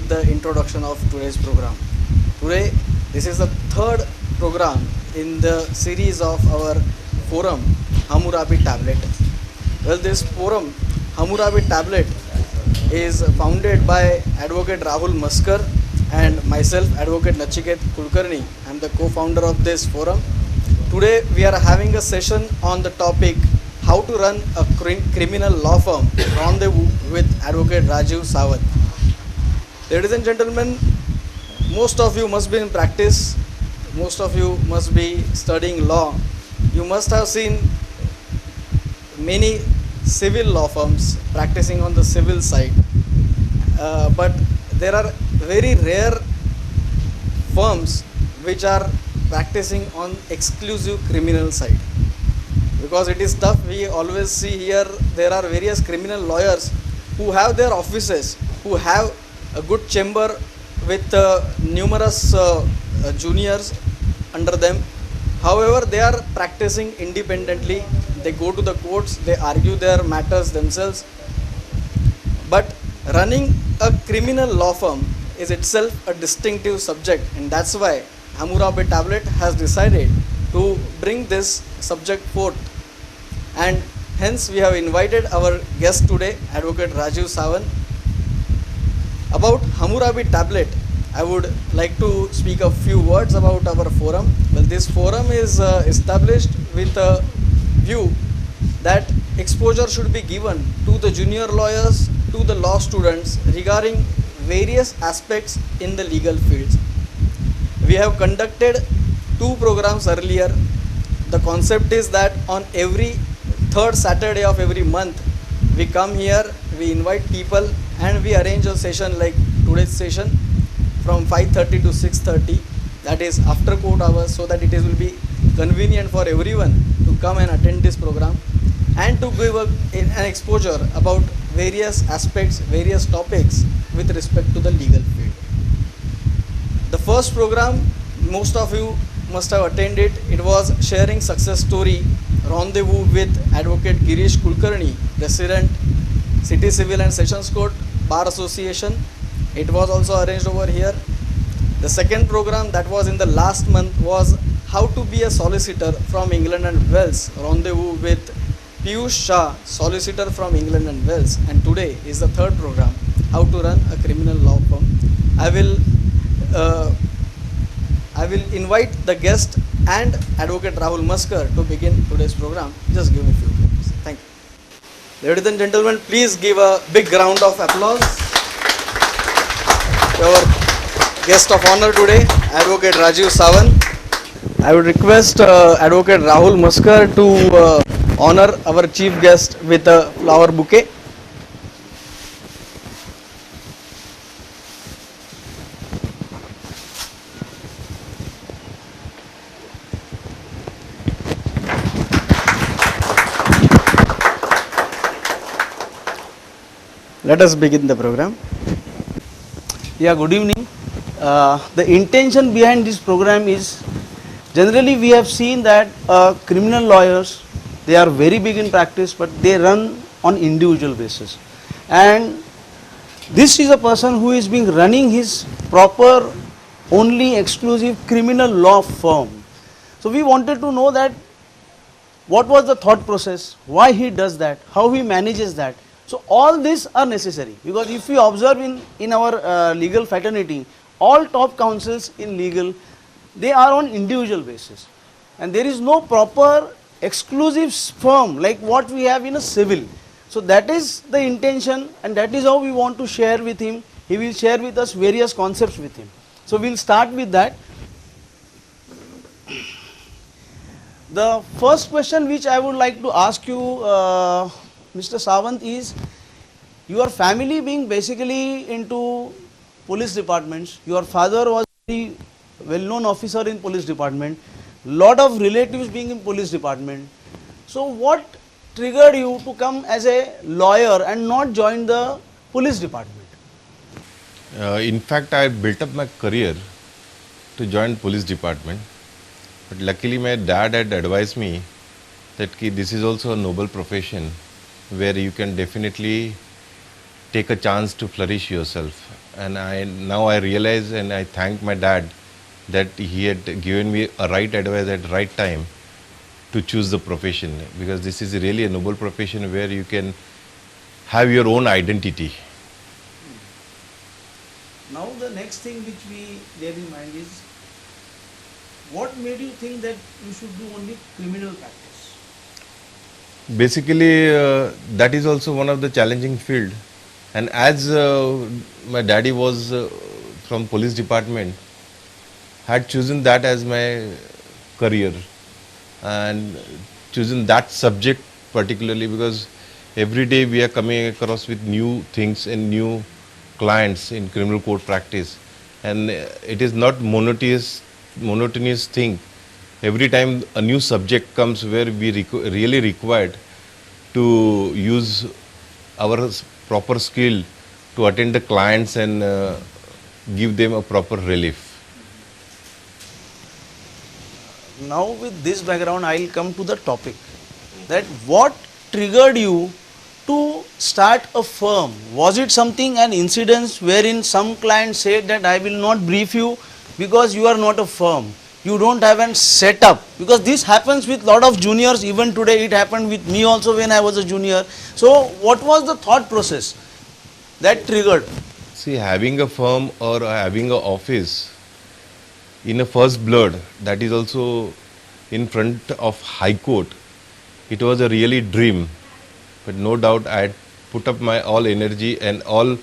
with the introduction of today's program. Today, this is the third program in the series of our forum, Hammurabi Tablet. Well, this forum, Hammurabi Tablet, is founded by Advocate Rahul Maskar and myself, Advocate Nachiket Kulkarni. I am the co-founder of this forum. Today, we are having a session on the topic how to run a criminal law firm, Rendezvous with Advocate Rajeev Sawant. Ladies and gentlemen, most of you must be in practice, most of you must be studying law. You must have seen many civil law firms practicing on the civil side, but there are very rare firms which are practicing on exclusive criminal side. Because it is tough, we always see here there are various criminal lawyers who have their offices, who have a good chamber with numerous juniors under them. However, they are practicing independently. They go to the courts, they argue their matters themselves. But running a criminal law firm is itself a distinctive subject, and that's why Hammurabi Tablet has decided to bring this subject forth. And hence we have invited our guest today, Advocate Rajeev Sawant. About Hammurabi Tablet, I would like to speak a few words about our forum. Well, this forum is established with a view that exposure should be given to the junior lawyers, to the law students regarding various aspects in the legal fields. We have conducted 2 programs earlier. The concept is that on every third Saturday of every month, we come here, we invite people, and we arrange a session like today's session from 5:30 to 6:30. That is after court hours, so that it will be convenient for everyone to come and attend this program and to give an exposure about various aspects, various topics with respect to the legal field. The first program, most of you must have attended. It was sharing success story, Rendezvous with Advocate Girish Kulkarni, President, City Civil and Sessions Court, Bar Association. It was also arranged over here. The second program that was in the last month was how to be a solicitor from England and Wales, Rendezvous with Piyush Shah, solicitor from England and Wales. And today is the third program, how to run a criminal law firm. I will invite the guest and Advocate Rahul Maskar to begin today's program. Just give me a few minutes. Thank you. Ladies and gentlemen, please give a big round of applause to our guest of honor today, Advocate Rajeev Sawant. I would request Advocate Rahul Maskar to honor our chief guest with a flower bouquet. Let us begin the program. Yeah, good evening. The intention behind this program is, generally we have seen that criminal lawyers, they are very big in practice, but they run on individual basis. And this is a person who is being running his proper, only exclusive criminal law firm. So we wanted to know that what was the thought process, why he does that, how he manages that. So all these are necessary, because if we observe in our legal fraternity, all top counsels in legal, they are on individual basis, and there is no proper exclusive firm like what we have in a civil. So that is the intention, and that is how we want to share with him. He will share with us various concepts with him. So we will start with that. The first question which I would like to ask you, Mr. Sawant, is your family being basically into police departments. Your father was a well-known officer in police department. Lot of relatives being in police department. So what triggered you to come as a lawyer and not join the police department? In fact, I built up my career to join police department. But luckily my dad had advised me that this is also a noble profession where you can definitely take a chance to flourish yourself. and now I realize and I thank my dad that he had given me a right advice at right time to choose the profession, because this is really a noble profession where you can have your own identity. Now the next thing which we bear in mind is, what made you think that you should do only criminal practice? Basically, that is also one of the challenging field, and as my daddy was from police department, had chosen that as my career and chosen that subject particularly because every day we are coming across with new things and new clients in criminal court practice, and it is not monotonous thing. Every time a new subject comes where we really required to use our proper skill to attend the clients and give them a proper relief. Now with this background, I will come to the topic, that what triggered you to start a firm? Was it something, an incident wherein some client said that I will not brief you because you are not a firm, you don't have an setup? Because this happens with lot of juniors, even today it happened with me also when I was a junior. So what was the thought process that triggered? See, having a firm or having a office in a first blood, that is also in front of High Court, it was a really dream. But no doubt I had put up my all energy and all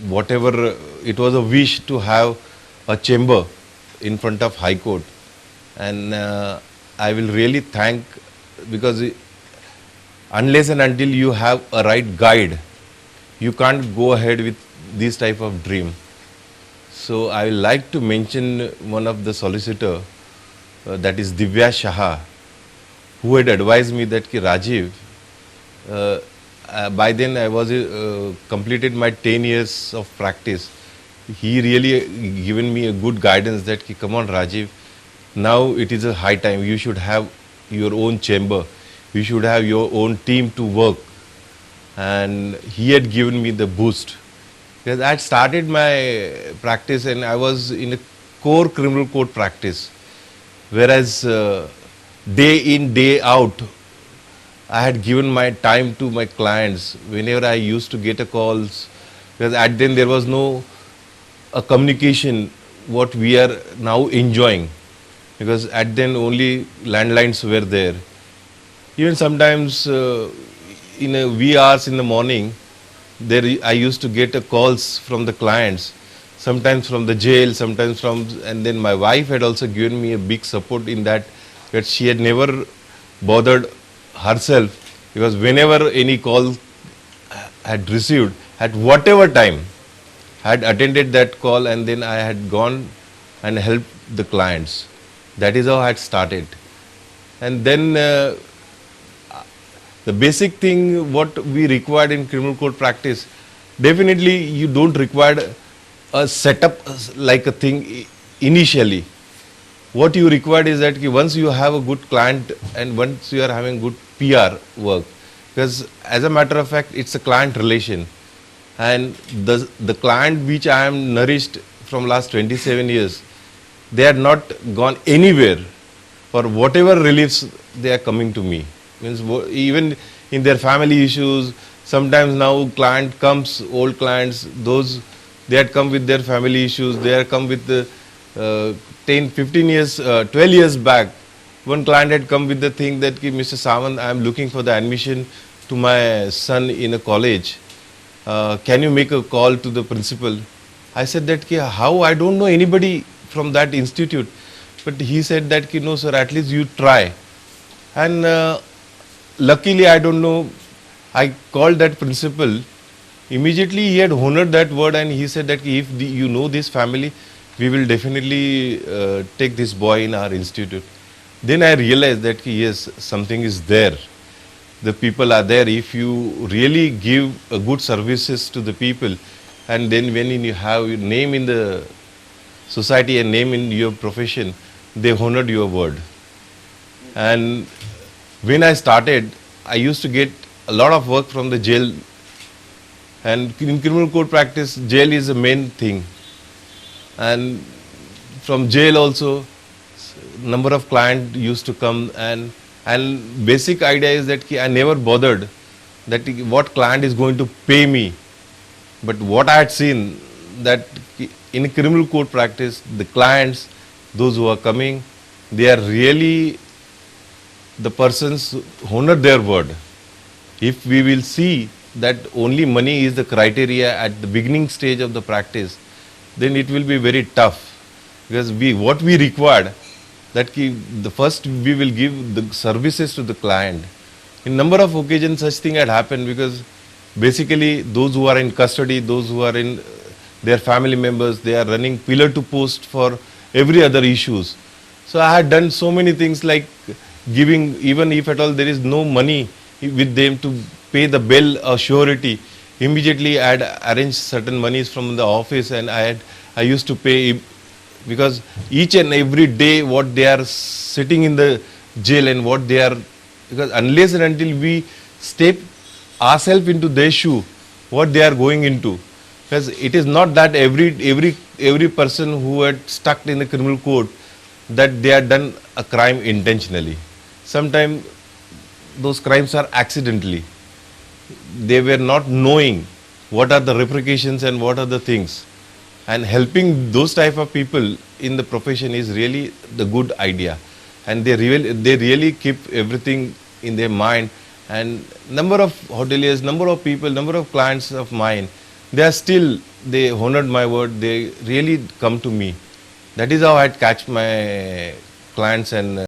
whatever, it was a wish to have a chamber in front of High Court. And I will really thank, because unless and until you have a right guide, you can't go ahead with this type of dream. So I would like to mention one of the solicitor, that is Divya Shah, who had advised me that ki Rajiv, by then I was completed my 10 years of practice. He really given me a good guidance that ki, come on Rajiv, now it is a high time, you should have your own chamber, you should have your own team to work. And he had given me the boost, because I had started my practice and I was in a core criminal court practice, whereas day in, day out, I had given my time to my clients whenever I used to get a calls, because at then there was no a communication what we are now enjoying, because at then only landlines were there. Even sometimes in a wee hours in the morning, there I used to get a calls from the clients, sometimes from the jail, sometimes from, and then my wife had also given me a big support in that she had never bothered herself, because whenever any call had received, at whatever time, had attended that call and then I had gone and helped the clients. That is how I had started. And then the basic thing what we required in criminal court practice, definitely you don't require a setup like a thing initially. What you required is that once you have a good client and once you are having good PR work, because as a matter of fact it's a client relation, and the client which I am nourished from last 27 years, they are not gone anywhere for whatever reliefs they are coming to me. Means even in their family issues, sometimes now client comes, old clients, those they had come with their family issues, they had come with the 10, 15 years, 12 years back. One client had come with the thing that Mr. Sawant, I am looking for the admission to my son in a college. Can you make a call to the principal? I said that how, I don't know anybody from that institute. But he said that no sir, at least you try. And luckily, I don't know, I called that principal. Immediately he had honored that word and he said that if you know this family, we will definitely take this boy in our institute. Then I realized that yes, something is there. The people are there. If you really give a good services to the people, and then when you have your name in the society and name in your profession, they honored your word. And when I started, I used to get a lot of work from the jail, And in criminal court practice, jail is the main thing. And from jail also, number of clients used to come, and basic idea is that I never bothered that what client is going to pay me. But what I had seen that in criminal court practice, the clients, those who are coming, they are really the persons who honor their word. If we will see that only money is the criteria at the beginning stage of the practice, then it will be very tough, because what we required that the first we will give the services to the client. In number of occasions such thing had happened, because basically those who are in custody, those who are in their family members, they are running pillar to post for every other issues. So I had done so many things like giving, even if at all there is no money with them to pay the bill or surety, immediately I had arranged certain monies from the office, and I used to pay, because each and every day what they are sitting in the jail and what they are, because unless and until we step ourselves into their shoe, what they are going into, because it is not that every person who had stuck in the criminal court that they had done a crime intentionally. Sometimes those crimes are accidentally. They were not knowing what are the repercussions and what are the things. And helping those type of people in the profession is really the good idea. And they really keep everything in their mind. And number of hoteliers, number of people, number of clients of mine, they honored my word. They really come to me. That is how I catch my clients and